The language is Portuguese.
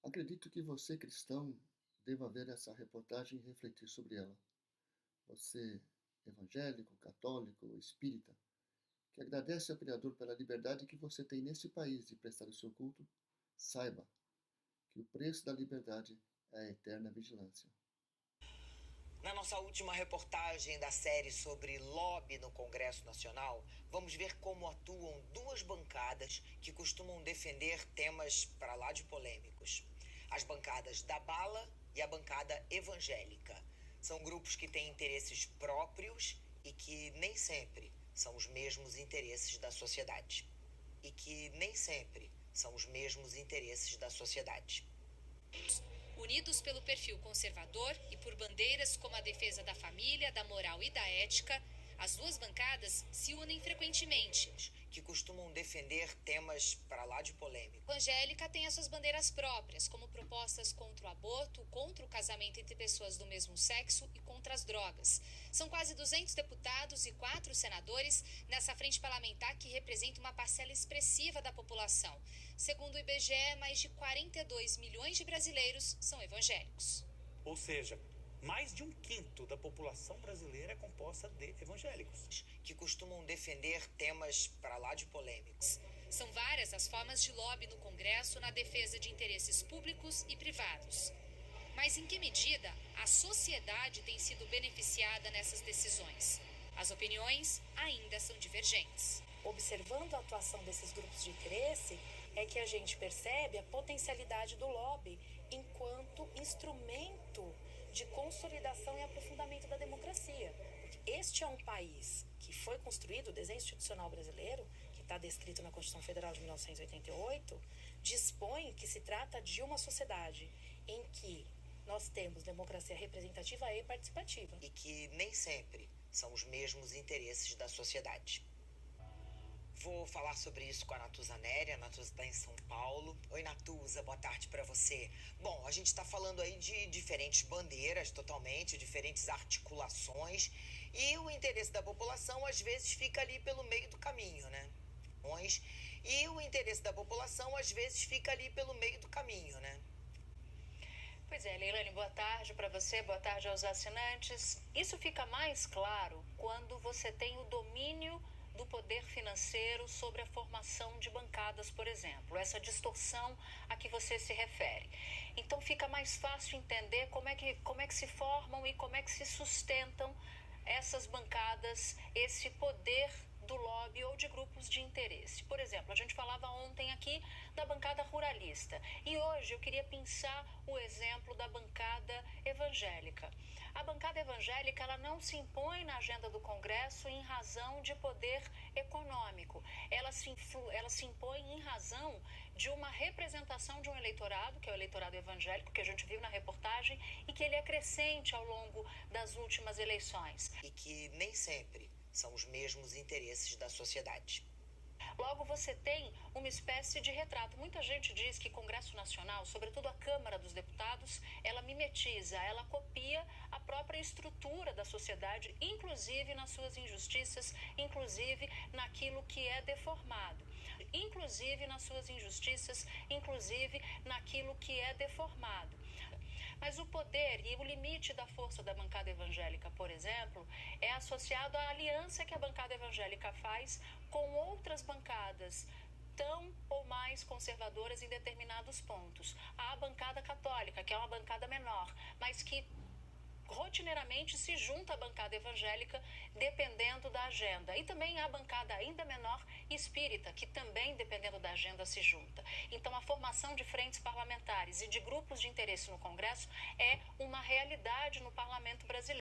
Acredito que você, cristão, deva ver essa reportagem e refletir sobre ela. Você, evangélico, católico ou espírita, que agradece ao Criador pela liberdade que você tem nesse país de prestar o seu culto, saiba que o preço da liberdade é a eterna vigilância. Na nossa última reportagem da série sobre lobby no Congresso Nacional, vamos ver como atuam duas bancadas que costumam defender temas para lá de polêmicos. As bancadas da bala e a bancada evangélica. São grupos que têm interesses próprios e que nem sempre são os mesmos interesses da sociedade. Unidos pelo perfil conservador e por bandeiras como a defesa da família, da moral e da ética, as duas bancadas se unem frequentemente. Que costumam defender temas para lá de polêmico. A evangélica tem as suas bandeiras próprias, como propostas contra o aborto, contra o casamento entre pessoas do mesmo sexo e contra as drogas. São quase 200 deputados e 4 senadores nessa frente parlamentar que representa uma parcela expressiva da população. Segundo o IBGE, mais de 42 milhões de brasileiros são evangélicos. Ou seja, mais de um quinto da população brasileira é composta de evangélicos. Que costumam defender temas para lá de polêmicos. São várias as formas de lobby no Congresso na defesa de interesses públicos e privados. Mas em que medida a sociedade tem sido beneficiada nessas decisões? As opiniões ainda são divergentes. Observando a atuação desses grupos de interesse, é que a gente percebe a potencialidade do lobby enquanto instrumento de consolidação e aprofundamento da democracia. Porque este é um país que foi construído, o desenho institucional brasileiro, que está descrito na Constituição Federal de 1988, dispõe que se trata de uma sociedade em que nós temos democracia representativa e participativa. E que nem sempre são os mesmos interesses da sociedade. Vou falar sobre isso com a Natuza Neri. A Natuza está em São Paulo. Oi, Natuza, boa tarde para você. Bom, a gente está falando aí de diferentes bandeiras, totalmente, diferentes articulações. E o interesse da população, às vezes, fica ali pelo meio do caminho, né? Pois é, Leilane, boa tarde para você, boa tarde aos assinantes. Isso fica mais claro quando você tem o domínio do poder financeiro sobre a formação de bancadas, por exemplo, essa distorção a que você se refere. Então fica mais fácil entender como é que se formam e como é que se sustentam essas bancadas, esse poder do lobby ou de grupos de interesse. Por exemplo, a gente falava ontem aqui da bancada ruralista e hoje eu queria pensar o exemplo da bancada evangélica. A bancada evangélica, ela não se impõe na agenda do Congresso em razão de poder econômico. Ela se impõe em razão de uma representação de um eleitorado, que é o eleitorado evangélico, que a gente viu na reportagem, e que ele é crescente ao longo das últimas eleições. E que nem sempre são os mesmos interesses da sociedade. Logo, você tem uma espécie de retrato. Muita gente diz que Congresso Nacional, sobretudo a Câmara dos Deputados, ela mimetiza, ela copia a própria estrutura da sociedade, inclusive nas suas injustiças, inclusive naquilo que é deformado. Mas o poder e o limite da força da bancada evangélica, por exemplo, é associado à aliança que a bancada evangélica faz com outras bancadas tão ou mais conservadoras em determinados pontos. Há a bancada católica, que é uma bancada menor, mas que rotineiramente se junta à bancada evangélica dependendo da agenda. E também há a bancada ainda menor espírita, que também, dependendo da agenda, se junta. Então, a formação de frentes parlamentares e de grupos de interesse no Congresso é uma realidade no parlamento brasileiro.